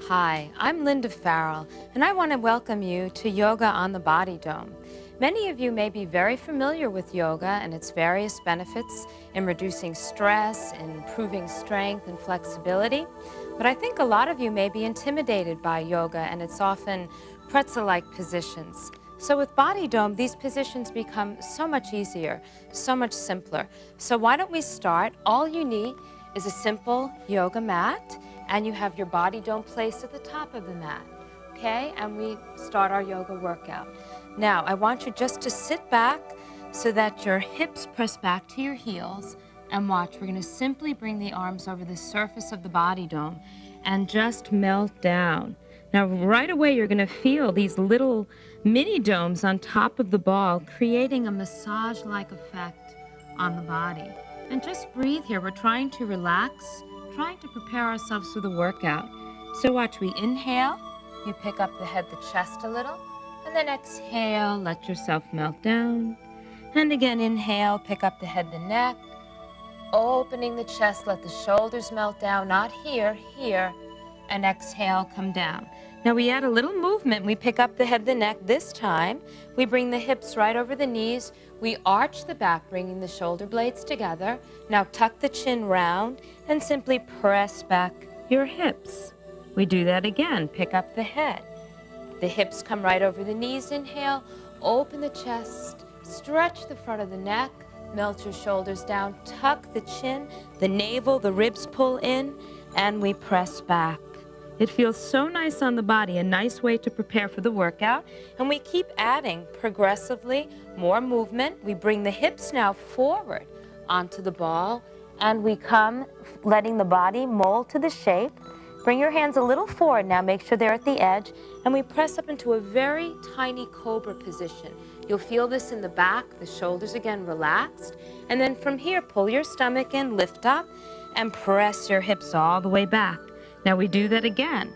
Hi, I'm Linda Farrell, and I want to welcome you to Yoga on the Body Dome. Many of you may be very familiar with yoga and its various benefits in reducing stress, in improving strength and flexibility, but I think a lot of you may be intimidated by yoga and its often pretzel-like positions. So with Body Dome, these positions become so much easier, so much simpler. So why don't we start? All you need is a simple yoga mat, and you have your Body Dome placed at the top of the mat, okay? And we start our yoga workout. Now, I want you just to sit back so that your hips press back to your heels, and watch. We're gonna simply bring the arms over the surface of the Body Dome and just melt down. Now, right away, you're gonna feel these little mini domes on top of the ball, creating a massage-like effect on the body. And just breathe here. We're trying to relax, trying to prepare ourselves for the workout. So watch, we inhale, you pick up the head, the chest a little, and then exhale, let yourself melt down. And again, inhale, pick up the head, the neck, opening the chest, let the shoulders melt down, not here, here, and exhale, come down. Now we add a little movement. We pick up the head, the neck. This time, we bring the hips right over the knees. We arch the back, bringing the shoulder blades together. Now tuck the chin round and simply press back your hips. We do that again. Pick up the head. The hips come right over the knees. Inhale, open the chest, stretch the front of the neck, melt your shoulders down, tuck the chin, the navel, the ribs pull in, and we press back. It feels so nice on the body, a nice way to prepare for the workout. And we keep adding progressively more movement. We bring the hips now forward onto the ball, and we come letting the body mold to the shape. Bring your hands a little forward now, make sure they're at the edge, and we press up into a very tiny cobra position. You'll feel this in the back, the shoulders again relaxed, and then from here, pull your stomach in, lift up, and press your hips all the way back. Now we do that again,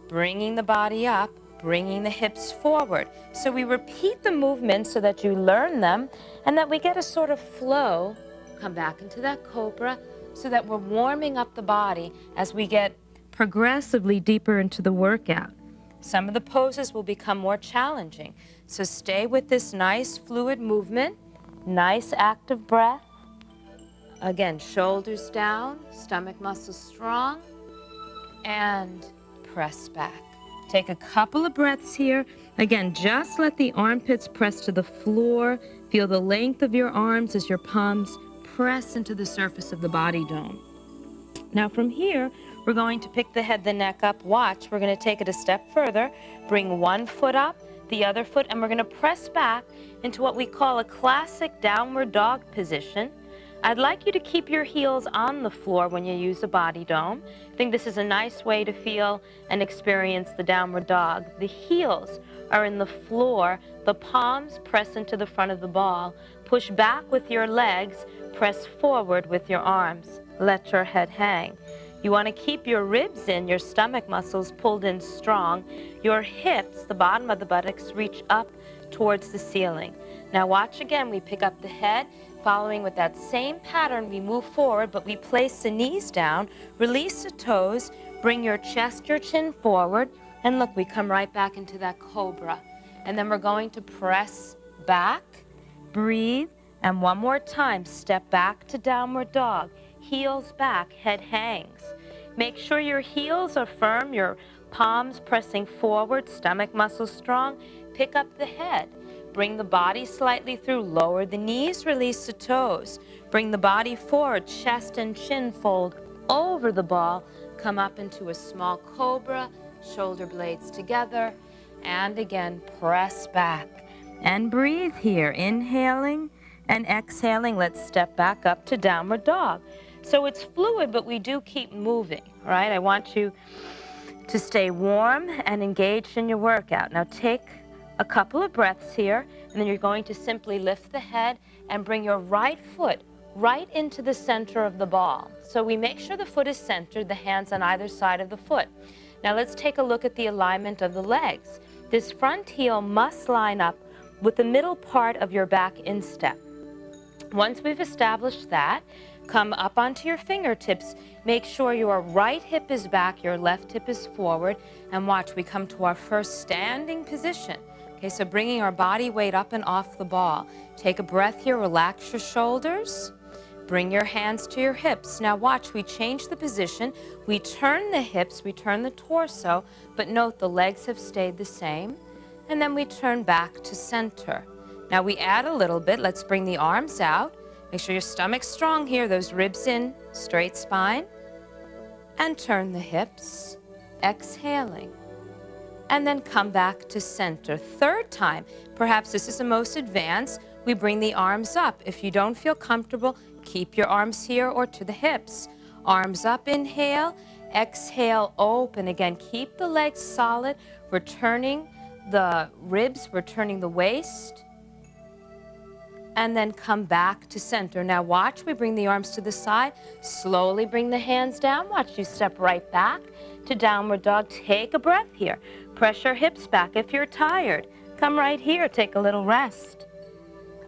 bringing the body up, bringing the hips forward. So we repeat the movements so that you learn them and that we get a sort of flow. Come back into that cobra so that we're warming up the body as we get progressively deeper into the workout. Some of the poses will become more challenging. So stay with this nice fluid movement, nice active breath. Again, shoulders down, stomach muscles strong, and press back. Take a couple of breaths here. Again, just let the armpits press to the floor. Feel the length of your arms as your palms press into the surface of the Body Dome. Now from here, we're going to pick the head, the neck up. Watch, we're going to take it a step further. Bring one foot up, the other foot, and we're going to press back into what we call a classic downward dog position. I'd like you to keep your heels on the floor when you use a Body Dome. I think this is a nice way to feel and experience the downward dog. The heels are in the floor, the palms press into the front of the ball. Push back with your legs, press forward with your arms. Let your head hang. You want to keep your ribs in, your stomach muscles pulled in strong. Your hips, the bottom of the buttocks, reach up towards the ceiling. Now watch again, we pick up the head. Following with that same pattern, we move forward, but we place the knees down, release the toes, bring your chest, your chin forward, and look, we come right back into that cobra. And then we're going to press back, breathe, and one more time, step back to downward dog, heels back, head hangs. Make sure your heels are firm, your palms pressing forward, stomach muscles strong. Pick up the head. Bring the body slightly through, lower the knees, release the toes. Bring the body forward, chest and chin fold over the ball. Come up into a small cobra, shoulder blades together. And again, press back. And breathe here, inhaling and exhaling. Let's step back up to downward dog. So it's fluid, but we do keep moving, right? I want you to stay warm and engaged in your workout. Now take a couple of breaths here, and then you're going to simply lift the head and bring your right foot right into the center of the ball. So we make sure the foot is centered, the hands on either side of the foot. Now let's take a look at the alignment of the legs. This front heel must line up with the middle part of your back instep. Once we've established that, Come up onto your fingertips. Make sure your right hip is back, your left hip is forward. And watch, we come to our first standing position. Okay, so bringing our body weight up and off the ball. Take a breath here, relax your shoulders. Bring your hands to your hips. Now watch, we change the position. We turn the hips, we turn the torso, but note the legs have stayed the same. And then we turn back to center. Now we add a little bit. Let's bring the arms out. Make sure your stomach's strong here, those ribs in, straight spine. And turn the hips, exhaling. And then come back to center. Third time, perhaps this is the most advanced, we bring the arms up. If you don't feel comfortable, keep your arms here or to the hips. Arms up, inhale, exhale, open. Again, keep the legs solid. We're turning the ribs, we're turning the waist. And then come back to center. Now watch, we bring the arms to the side. Slowly bring the hands down. Watch, you step right back to downward dog. Take a breath here. Press your hips back if you're tired. Come right here, take a little rest.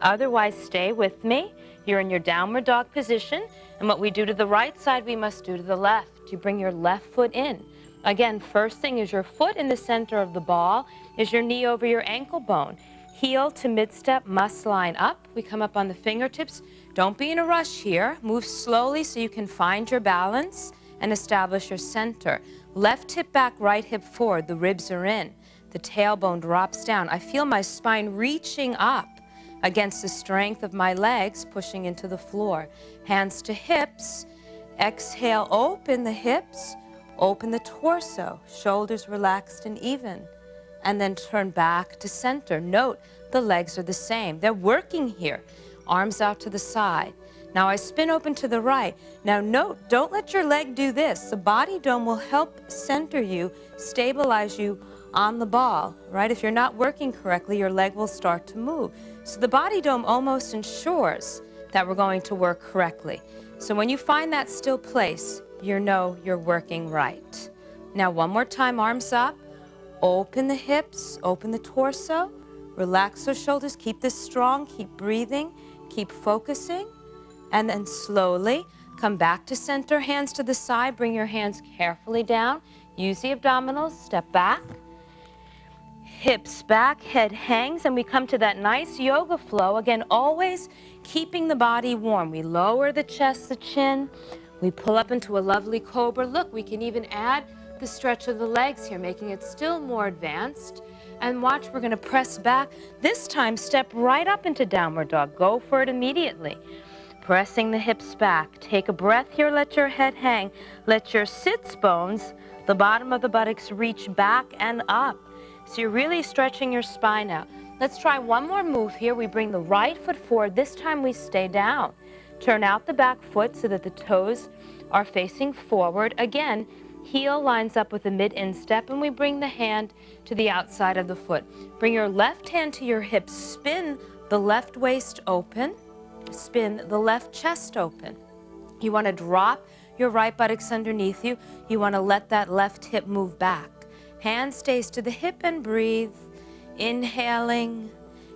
Otherwise, stay with me. You're in your downward dog position. And what we do to the right side, we must do to the left. You bring your left foot in. Again, first thing is your foot in the center of the ball, is your knee over your ankle bone. Heel to mid-step must line up. We come up on the fingertips. Don't be in a rush here. Move slowly so you can find your balance and establish your center. Left hip back, right hip forward. The ribs are in. The tailbone drops down. I feel my spine reaching up against the strength of my legs pushing into the floor. Hands to hips. Exhale, open the hips. Open the torso. Shoulders relaxed and even. And then turn back to center. Note, the legs are the same. They're working here. Arms out to the side. Now I spin open to the right. Now note, don't let your leg do this. The body dome will help center you, stabilize you on the ball, right? If you're not working correctly, your leg will start to move. So the body dome almost ensures that we're going to work correctly. So when you find that still place, you know you're working right. Now one more time, arms up. Open the hips, open the torso, relax those shoulders, keep this strong, keep breathing, keep focusing, and then slowly come back to center, hands to the side, bring your hands carefully down, use the abdominals, step back, hips back, head hangs, and we come to that nice yoga flow, again, always keeping the body warm. We lower the chest, the chin, we pull up into a lovely cobra. Look, we can even add the stretch of the legs here, making it still more advanced. And watch, we're going to press back. This time, step right up into downward dog. Go for it immediately. Pressing the hips back. Take a breath here, let your head hang. Let your sits bones, the bottom of the buttocks, reach back and up. So you're really stretching your spine out. Let's try one more move here. We bring the right foot forward. This time we stay down. Turn out the back foot so that the toes are facing forward. Again, heel lines up with the mid-instep, and we bring the hand to the outside of the foot. Bring your left hand to your hip. Spin the left waist open. Spin the left chest open. You want to drop your right buttocks underneath you. You want to let that left hip move back. Hand stays to the hip and breathe. Inhaling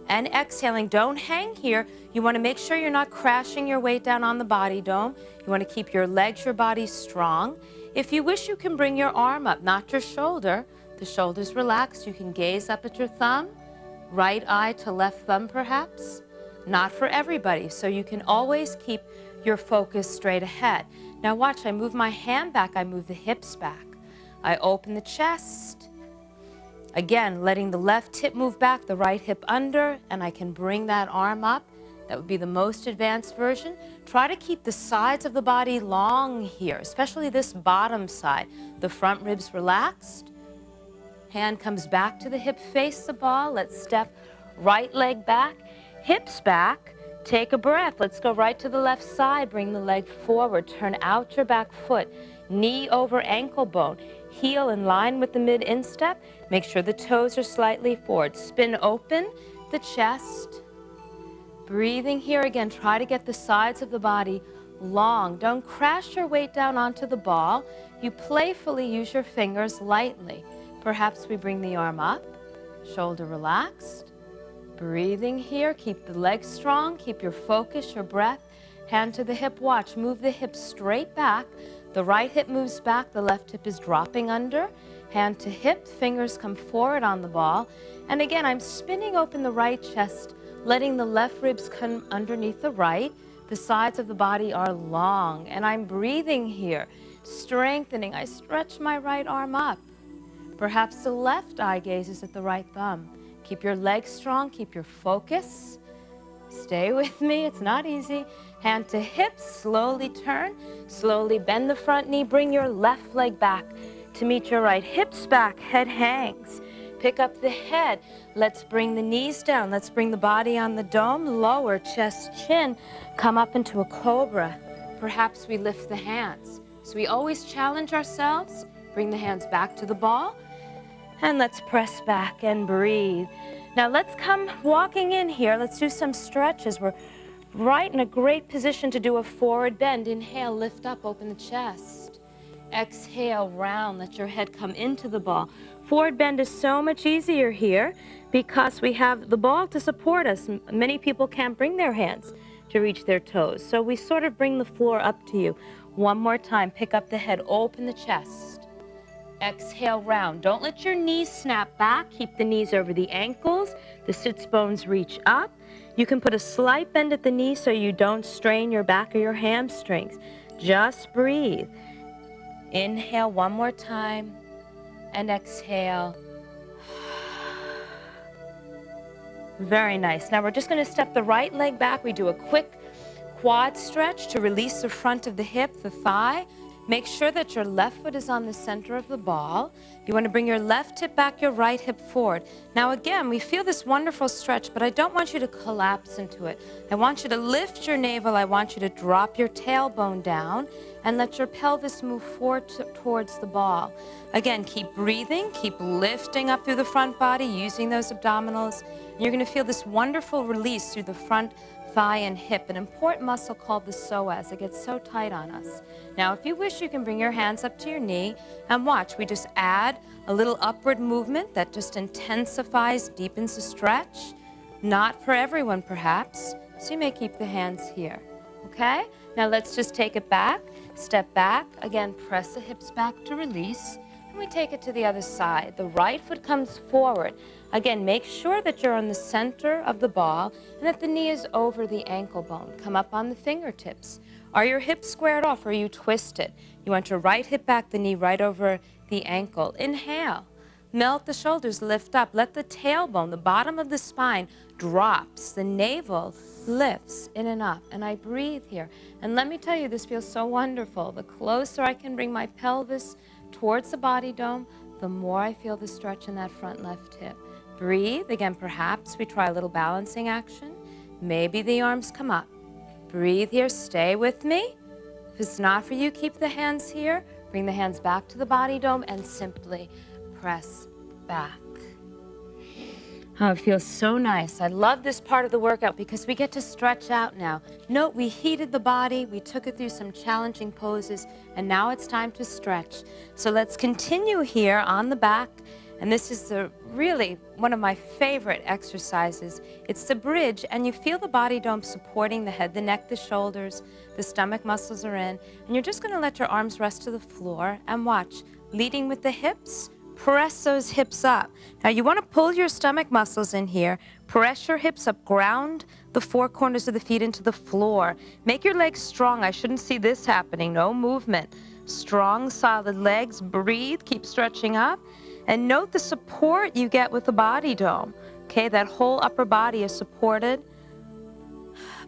and exhaling. Don't hang here. You want to make sure you're not crashing your weight down on the body dome. You want to keep your legs, your body strong. If you wish, you can bring your arm up, not your shoulder. The shoulder's relaxed. You can gaze up at your thumb, right eye to left thumb perhaps. Not for everybody, so you can always keep your focus straight ahead. Now watch, I move my hand back, I move the hips back. I open the chest. Again, letting the left hip move back, the right hip under, and I can bring that arm up. That would be the most advanced version. Try to keep the sides of the body long here, especially this bottom side. The front ribs relaxed. Hand comes back to the hip, face the ball. Let's step right leg back, hips back. Take a breath. Let's go right to the left side. Bring the leg forward. Turn out your back foot. Knee over ankle bone. Heel in line with the mid-instep. Make sure the toes are slightly forward. Spin open the chest. Breathing here again. Try to get the sides of the body long. Don't crash your weight down onto the ball. You playfully use your fingers lightly. Perhaps we bring the arm up. Shoulder relaxed. Breathing here. Keep the legs strong. Keep your focus, your breath. Hand to the hip, watch. Move the hip straight back. The right hip moves back, the left hip is dropping under. Hand to hip, fingers come forward on the ball. And again, I'm spinning open the right chest, letting the left ribs come underneath the right. The sides of the body are long, and I'm breathing here, strengthening. I stretch my right arm up. Perhaps the left eye gazes at the right thumb. Keep your legs strong, keep your focus. Stay with me, it's not easy. Hand to hip, slowly turn, slowly bend the front knee, bring your left leg back to meet your right. Hips back, head hangs. Pick up the head. Let's bring the knees down. Let's bring the body on the dome, lower, chest, chin. Come up into a cobra. Perhaps we lift the hands. So we always challenge ourselves. Bring the hands back to the ball. And let's press back and breathe. Now let's come walking in here. Let's do some stretches. We're right in a great position to do a forward bend. Inhale, lift up, open the chest. Exhale, round, let your head come into the ball. Forward bend is so much easier here because we have the ball to support us. Many people can't bring their hands to reach their toes. So we sort of bring the floor up to you. One more time, pick up the head, open the chest. Exhale, round. Don't let your knees snap back. Keep the knees over the ankles. The sits bones reach up. You can put a slight bend at the knee so you don't strain your back or your hamstrings. Just breathe. Inhale one more time and exhale. Very nice. Now we're just going to step the right leg back. We do a quick quad stretch to release the front of the hip, the thigh. Make sure that your left foot is on the center of the ball. You want to bring your left hip back, your right hip forward. Now again, we feel this wonderful stretch, but I don't want you to collapse into it. I want you to lift your navel. I want you to drop your tailbone down and let your pelvis move forward towards the ball. Again, keep breathing, keep lifting up through the front body, using those abdominals. And you're going to feel this wonderful release through the front thigh and hip, an important muscle called the psoas. It gets so tight on us. Now, if you wish, you can bring your hands up to your knee and watch. We just add a little upward movement that just intensifies, deepens the stretch. Not for everyone, perhaps, so you may keep the hands here, okay? Now let's just take it back, step back. Again, press the hips back to release, and we take it to the other side. The right foot comes forward. Again, make sure that you're on the center of the ball and that the knee is over the ankle bone. Come up on the fingertips. Are your hips squared off or are you twisted? You want your right hip back, the knee right over the ankle. Inhale. Melt the shoulders, lift up. Let the tailbone, the bottom of the spine, drops. The navel lifts in and up. And I breathe here. And let me tell you, this feels so wonderful. The closer I can bring my pelvis towards the body dome, the more I feel the stretch in that front left hip. Breathe. Again, perhaps we try a little balancing action. Maybe the arms come up. Breathe here. Stay with me. If it's not for you, keep the hands here. Bring the hands back to the body dome and simply press back. Oh, it feels so nice. I love this part of the workout because we get to stretch out now. Note, we heated the body, we took it through some challenging poses, and now it's time to stretch. So let's continue here on the back. And this is really one of my favorite exercises. It's the bridge, and you feel the body dome supporting the head, the neck, the shoulders, the stomach muscles are in. And you're just going to let your arms rest to the floor and watch. Leading with the hips, press those hips up. Now you want to pull your stomach muscles in here. Press your hips up. Ground the four corners of the feet into the floor. Make your legs strong. I shouldn't see this happening. No movement. Strong, solid legs. Breathe. Keep stretching up. And note the support you get with the body dome. Okay, that whole upper body is supported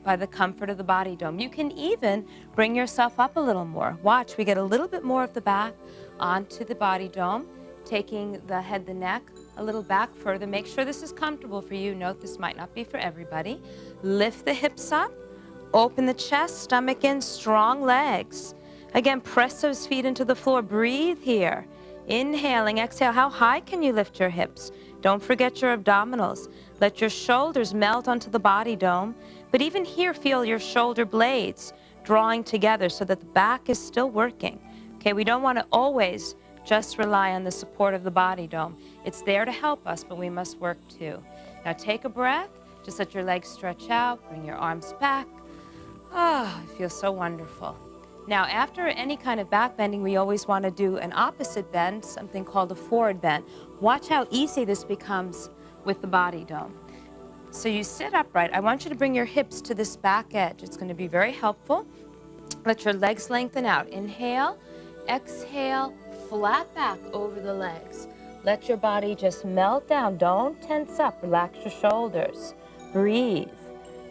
by the comfort of the body dome. You can even bring yourself up a little more. Watch, we get a little bit more of the back onto the body dome, taking the head, the neck a little back further. Make sure this is comfortable for you. Note this might not be for everybody. Lift the hips up, open the chest, stomach in, strong legs. Again, press those feet into the floor. Breathe here. Inhaling, exhale. How high can you lift your hips? Don't forget your abdominals. Let your shoulders melt onto the body dome. But even here, feel your shoulder blades drawing together so that the back is still working. Okay, we don't want to always just rely on the support of the body dome. It's there to help us, but we must work too. Now take a breath. Just let your legs stretch out. Bring your arms back. Ah, it feels so wonderful. Now, after any kind of back bending, we always want to do an opposite bend, something called a forward bend. Watch how easy this becomes with the body dome. So you sit upright. I want you to bring your hips to this back edge. It's going to be very helpful. Let your legs lengthen out. Inhale, exhale, flat back over the legs. Let your body just melt down. Don't tense up. Relax your shoulders. Breathe.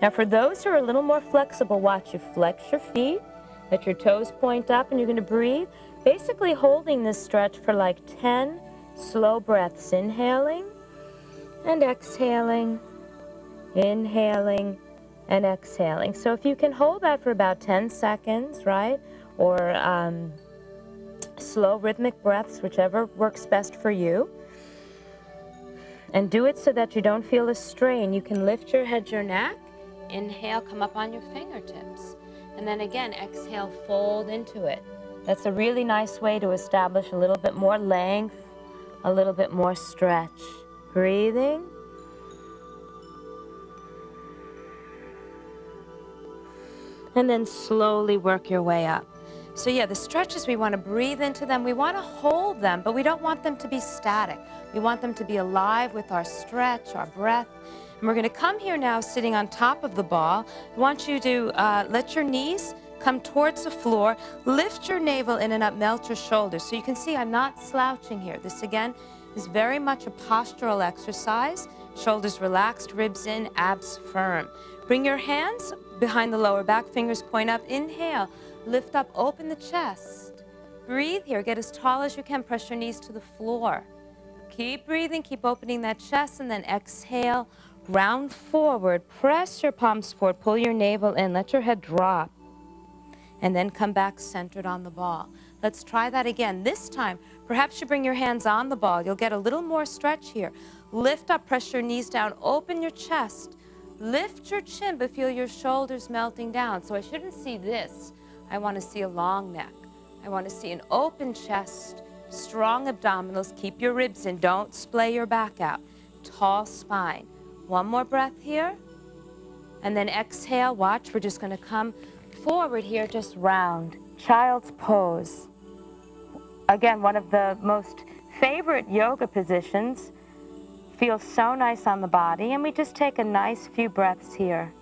Now for those who are a little more flexible, watch you flex your feet. Let your toes point up, and you're going to breathe. Basically holding this stretch for like 10 slow breaths. Inhaling and exhaling. Inhaling and exhaling. So if you can hold that for about 10 seconds, right? Or slow rhythmic breaths, whichever works best for you. And do it so that you don't feel a strain. You can lift your head, your neck. Inhale, come up on your fingertips. And then again, exhale, fold into it. That's a really nice way to establish a little bit more length, a little bit more stretch. Breathing. And then slowly work your way up. So yeah, the stretches, we want to breathe into them. We want to hold them, but we don't want them to be static. We want them to be alive with our stretch, our breath. And we're going to come here now sitting on top of the ball. I want you to let your knees come towards the floor. Lift your navel in and up, melt your shoulders. So you can see I'm not slouching here. This again is very much a postural exercise. Shoulders relaxed, ribs in, abs firm. Bring your hands behind the lower back, fingers point up. Inhale, lift up, open the chest. Breathe here, get as tall as you can, press your knees to the floor. Keep breathing, keep opening that chest, and then exhale, round forward, press your palms forward, pull your navel in, let your head drop, and then come back centered on the ball. Let's try that again. This time, perhaps you bring your hands on the ball. You'll get a little more stretch here. Lift up, press your knees down, open your chest. Lift your chin, but feel your shoulders melting down. So I shouldn't see this. I want to see a long neck. I want to see an open chest, strong abdominals. Keep your ribs in. Don't splay your back out. Tall spine. One more breath here. And then exhale. Watch. We're just going to come forward here, just round. Child's pose. Again, one of the most favorite yoga positions. Feels so nice on the body, and we just take a nice few breaths here.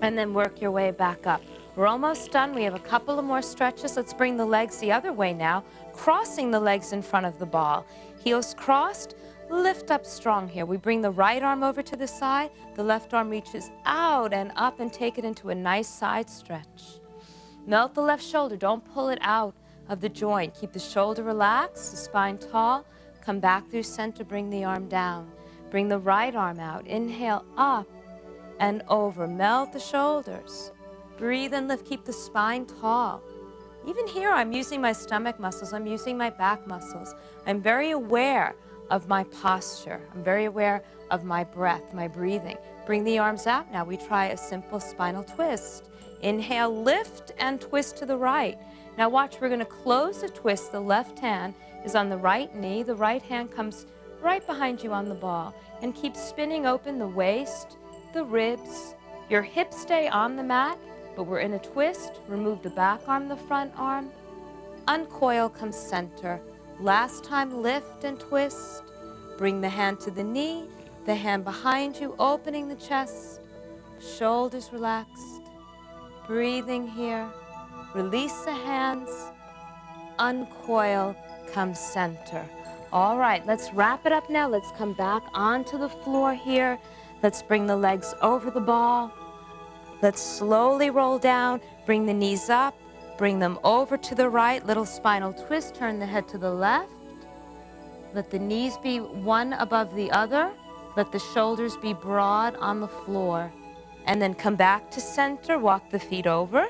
And then work your way back up. We're almost done. We have a couple of more stretches. Let's bring the legs the other way now, crossing the legs in front of the ball. Heels crossed, lift up strong here. We bring the right arm over to the side, the left arm reaches out and up, and take it into a nice side stretch. Melt the left shoulder, don't pull it out of the joint. Keep the shoulder relaxed, the spine tall. Come back through center, bring the arm down. Bring the right arm out. Inhale, up and over. Melt the shoulders. Breathe and lift. Keep the spine tall. Even here, I'm using my stomach muscles. I'm using my back muscles. I'm very aware of my posture. I'm very aware of my breath, my breathing. Bring the arms out. Now we try a simple spinal twist. Inhale, lift and twist to the right. Now watch, we're going to close the twist. The left hand is on the right knee. The right hand comes right behind you on the ball. And keep spinning open the waist, the ribs. Your hips stay on the mat, but we're in a twist. Remove the back arm, the front arm. Uncoil, come center. Last time, lift and twist. Bring the hand to the knee, the hand behind you, opening the chest. Shoulders relaxed. Breathing here. Release the hands. Uncoil, come center. All right, let's wrap it up now. Let's come back onto the floor here. Let's bring the legs over the ball. Let's slowly roll down. Bring the knees up. Bring them over to the right. Little spinal twist. Turn the head to the left. Let the knees be one above the other. Let the shoulders be broad on the floor. And then come back to center. Walk the feet over.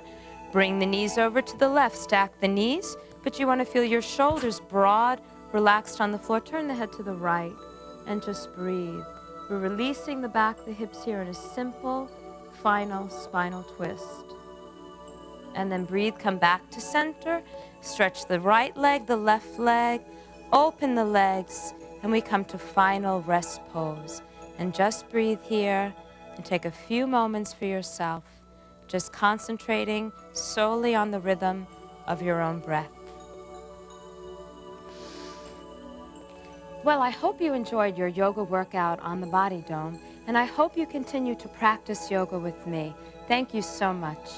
Bring the knees over to the left. Stack the knees. But you want to feel your shoulders broad, relaxed on the floor. Turn the head to the right and just breathe. We're releasing the back of the hips here in a simple, final spinal twist. And then breathe, come back to center. Stretch the right leg, the left leg. Open the legs, and we come to final rest pose. And just breathe here. and take a few moments for yourself, just concentrating solely on the rhythm of your own breath. Well, I hope you enjoyed your yoga workout on the Body Dome, and I hope you continue to practice yoga with me. Thank you so much.